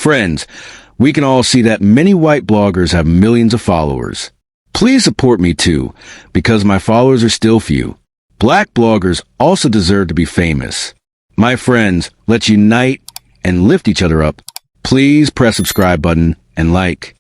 Friends, we can all see that many white bloggers have millions of followers. Please support me too, because my followers are still few. Black bloggers also deserve to be famous. My friends, let's unite and lift each other up. Please press subscribe button and like.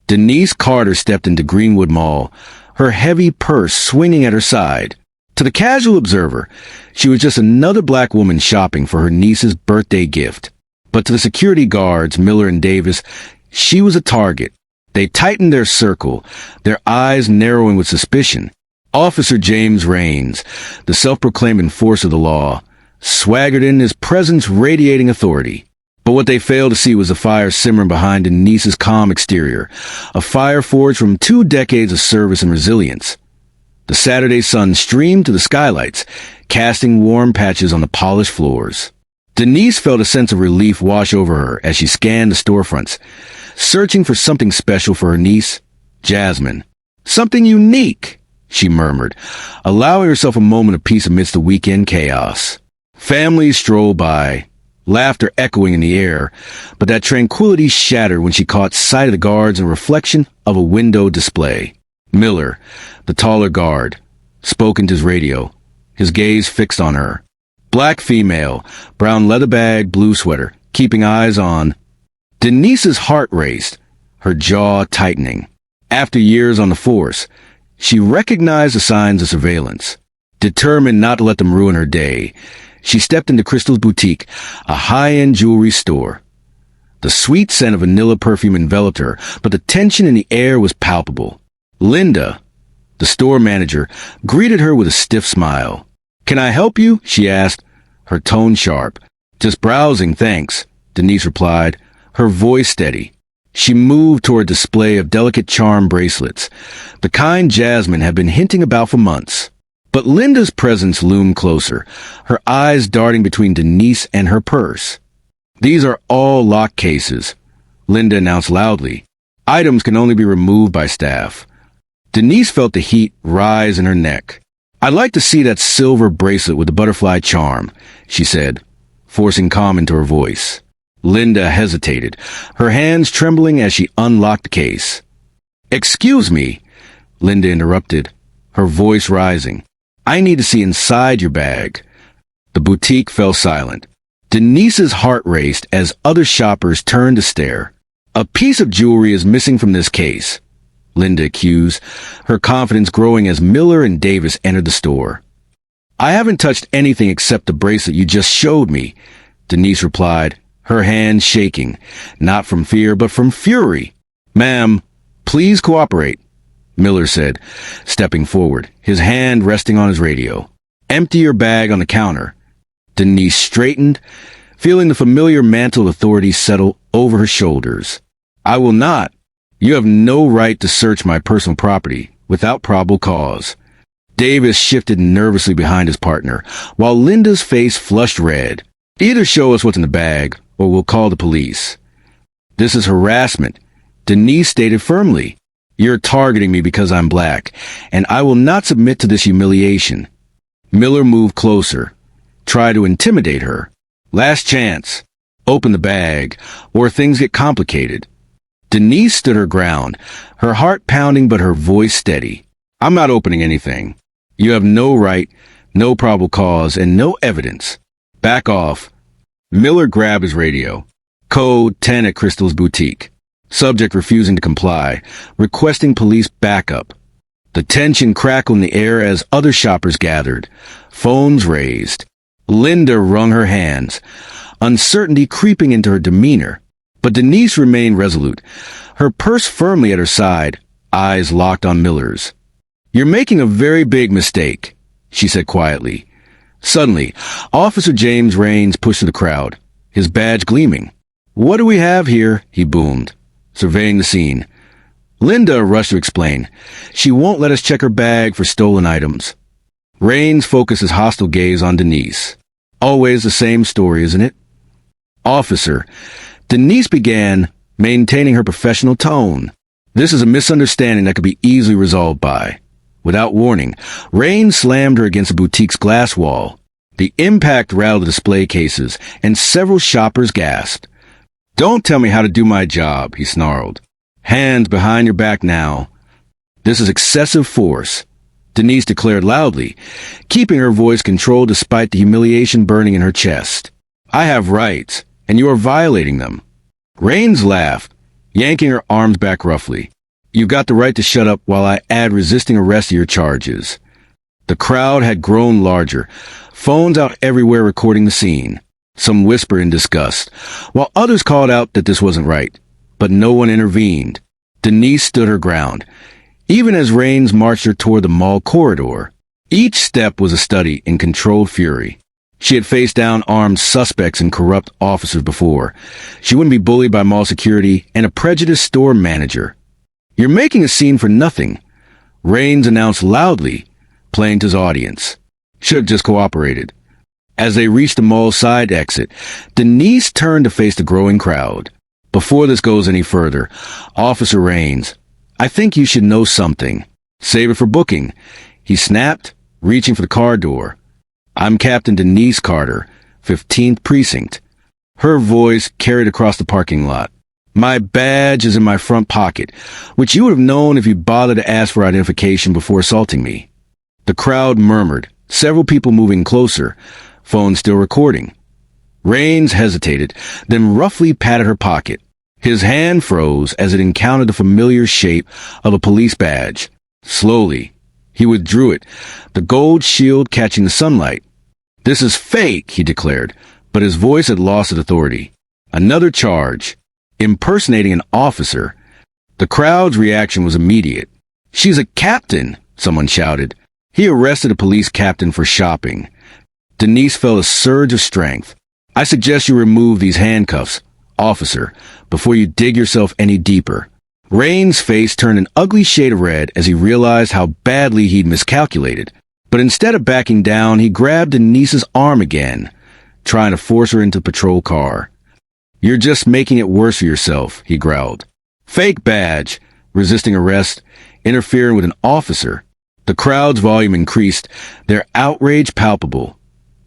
Denise Carter stepped into Greenwood Mall, her heavy purse swinging at her side. To the casual observer, she was just another black woman shopping for her niece's birthday gift. But to the security guards, Miller and Davis, she was a target. They tightened their circle, their eyes narrowing with suspicion. Officer James Raines, the self-proclaimed enforcer of the law, swaggered in, his presence radiating authority. But what they failed to see was the fire simmering behind Denise's calm exterior, a fire forged from 2 decades of service and resilience. The Saturday sun streamed to the skylights, casting warm patches on the polished floors. Denise felt a sense of relief wash over her as she scanned the storefronts, searching for something special for her niece, Jasmine. Something unique, she murmured, allowing herself a moment of peace amidst the weekend chaos. Families strolled by, laughter echoing in the air, but that tranquility shattered when she caught sight of the guards and reflection of a window display. Miller, the taller guard, spoke into his radio, his gaze fixed on her. Black female, brown leather bag, blue sweater, keeping eyes on. Denise's heart raced, her jaw tightening. After years on the force, she recognized the signs of surveillance. Determined not to let them ruin her day, she stepped into Crystal's boutique, a high-end jewelry store. The sweet scent of vanilla perfume enveloped her, but the tension in the air was palpable. Linda, the store manager, greeted her with a stiff smile. "Can I help you?" she asked, her tone sharp. "Just browsing, thanks," Denise replied, her voice steady. She moved toward a display of delicate charm bracelets, the kind Jasmine had been hinting about for months. But Linda's presence loomed closer, her eyes darting between Denise and her purse. "These are all lock cases," Linda announced loudly. "Items can only be removed by staff." Denise felt the heat rise in her neck. "I'd like to see that silver bracelet with the butterfly charm," she said, forcing calm into her voice. Linda hesitated, her hands trembling as she unlocked the case. "Excuse me," Linda interrupted, her voice rising. "I need to see inside your bag." The boutique fell silent. Denise's heart raced as other shoppers turned to stare. "A piece of jewelry is missing from this case," Linda accused, her confidence growing as Miller and Davis entered the store. "I haven't touched anything except the bracelet you just showed me," Denise replied, her hands shaking, not from fear but from fury. "Ma'am, please cooperate," Miller said, stepping forward, his hand resting on his radio. "Empty your bag on the counter." Denise straightened, feeling the familiar mantle of authority settle over her shoulders. "I will not. You have no right to search my personal property without probable cause." Davis shifted nervously behind his partner, while Linda's face flushed red. "Either show us what's in the bag, or we'll call the police." "This is harassment," Denise stated firmly. "You're targeting me because I'm black, and I will not submit to this humiliation." Miller moved closer, tried to intimidate her. "Last chance. Open the bag, or things get complicated." Denise stood her ground, her heart pounding but her voice steady. "I'm not opening anything. You have no right, no probable cause, and no evidence. Back off." Miller grabbed his radio. "Code 10 at Crystal's boutique." Subject refusing to comply, requesting police backup. The tension crackled in the air as other shoppers gathered, phones raised. Linda wrung her hands, uncertainty creeping into her demeanor. But Denise remained resolute, her purse firmly at her side, eyes locked on Miller's. "You're making a very big mistake," she said quietly. Suddenly, Officer James Raines pushed through the crowd, his badge gleaming. "What do we have here?" he boomed, surveying the scene. Linda rushed to explain. "She won't let us check her bag for stolen items." Raines focused his hostile gaze on Denise. "Always the same story, isn't it?" "Officer," Denise began, maintaining her professional tone. "This is a misunderstanding that could be easily resolved by." Without warning, Raines slammed her against the boutique's glass wall. The impact rattled the display cases, and several shoppers gasped. Don't tell me how to do my job, he snarled. Hands behind your back now. This is excessive force, Denise declared loudly, keeping her voice controlled despite the humiliation burning in her chest. I have rights, and you are violating them. Raines laughed, yanking her arms back roughly. You've got the right to shut up while I add resisting arrest to your charges. The crowd had grown larger, phones out everywhere recording the scene. Some whispered in disgust, while others called out that this wasn't right. But no one intervened. Denise stood her ground, even as Raines marched her toward the mall corridor. Each step was a study in controlled fury. She had faced down armed suspects and corrupt officers before. She wouldn't be bullied by mall security and a prejudiced store manager. You're making a scene for nothing, Raines announced loudly, playing to his audience. Should have just cooperated. As they reached the mall's side exit, Denise turned to face the growing crowd. Before this goes any further, Officer Raines, I think you should know something. Save it for booking, he snapped, reaching for the car door. I'm Captain Denise Carter, 15th Precinct. Her voice carried across the parking lot. My badge is in my front pocket, which you would have known if you bothered to ask for identification before assaulting me. The crowd murmured, several people moving closer, phone still recording. Raines hesitated, then roughly patted her pocket. His hand froze as it encountered the familiar shape of a police badge. Slowly, he withdrew it, the gold shield catching the sunlight. This is fake, he declared, but his voice had lost its authority. Another charge. Impersonating an officer. The crowd's reaction was immediate. She's a captain, someone shouted. He arrested a police captain for shopping. Denise felt a surge of strength. I suggest you remove these handcuffs, officer, before you dig yourself any deeper. Raines' face turned an ugly shade of red as he realized how badly he'd miscalculated. But instead of backing down, he grabbed Denise's arm again, trying to force her into the patrol car. You're just making it worse for yourself, he growled. Fake badge, resisting arrest, interfering with an officer. The crowd's volume increased, their outrage palpable.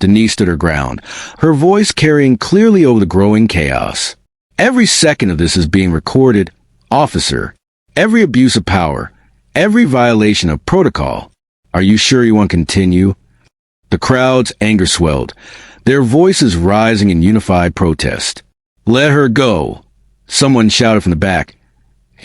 Denise stood her ground, her voice carrying clearly over the growing chaos. Every second of this is being recorded, officer. Every abuse of power, every violation of protocol. Are you sure you want to continue? The crowd's anger swelled, their voices rising in unified protest. Let her go, someone shouted from the back.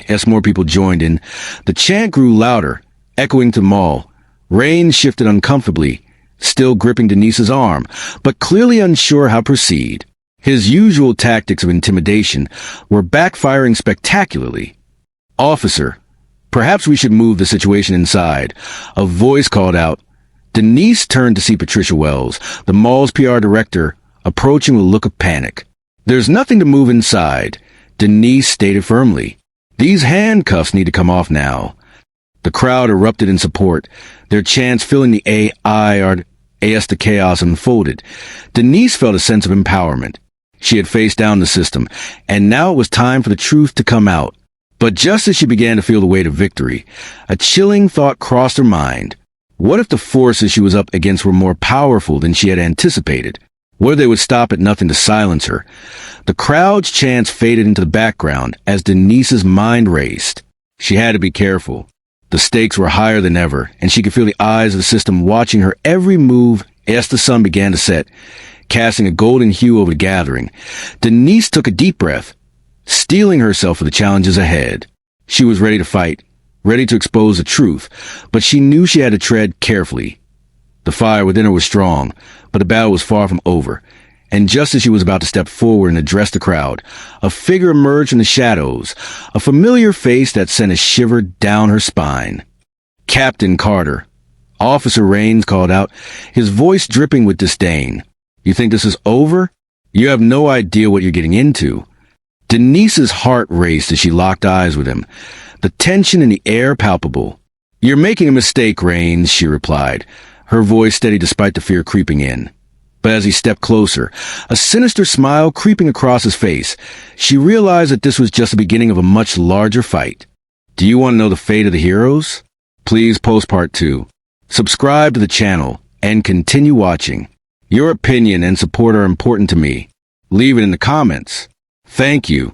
As more people joined in, the chant grew louder, echoing to the mall. Raines shifted uncomfortably, still gripping Denise's arm, but clearly unsure how to proceed. His usual tactics of intimidation were backfiring spectacularly. Officer, perhaps we should move the situation inside, a voice called out. Denise turned to see Patricia Wells, the mall's PR director, approaching with a look of panic. There's nothing to move inside, Denise stated firmly. These handcuffs need to come off now. The crowd erupted in support, their chants filling the AI as the chaos unfolded. Denise felt a sense of empowerment. She had faced down the system, and now it was time for the truth to come out. But just as she began to feel the weight of victory, a chilling thought crossed her mind. What if the forces she was up against were more powerful than she had anticipated? What if they would stop at nothing to silence her? The crowd's chants faded into the background as Denise's mind raced. She had to be careful. The stakes were higher than ever, and she could feel the eyes of the system watching her every move as the sun began to set, casting a golden hue over the gathering. Denise took a deep breath, steeling herself for the challenges ahead. She was ready to fight, ready to expose the truth, but she knew she had to tread carefully. The fire within her was strong, but the battle was far from over, and just as she was about to step forward and address the crowd, a figure emerged from the shadows, a familiar face that sent a shiver down her spine. Captain Carter. Officer Raines called out, his voice dripping with disdain. You think this is over? You have no idea what you're getting into. Denise's heart raced as she locked eyes with him, the tension in the air palpable. You're making a mistake, Raines, she replied, her voice steady despite the fear creeping in. But as he stepped closer, a sinister smile creeping across his face, she realized that this was just the beginning of a much larger fight. Do you want to know the fate of the heroes? Please post part 2. Subscribe to the channel and continue watching. Your opinion and support are important to me. Leave it in the comments. Thank you.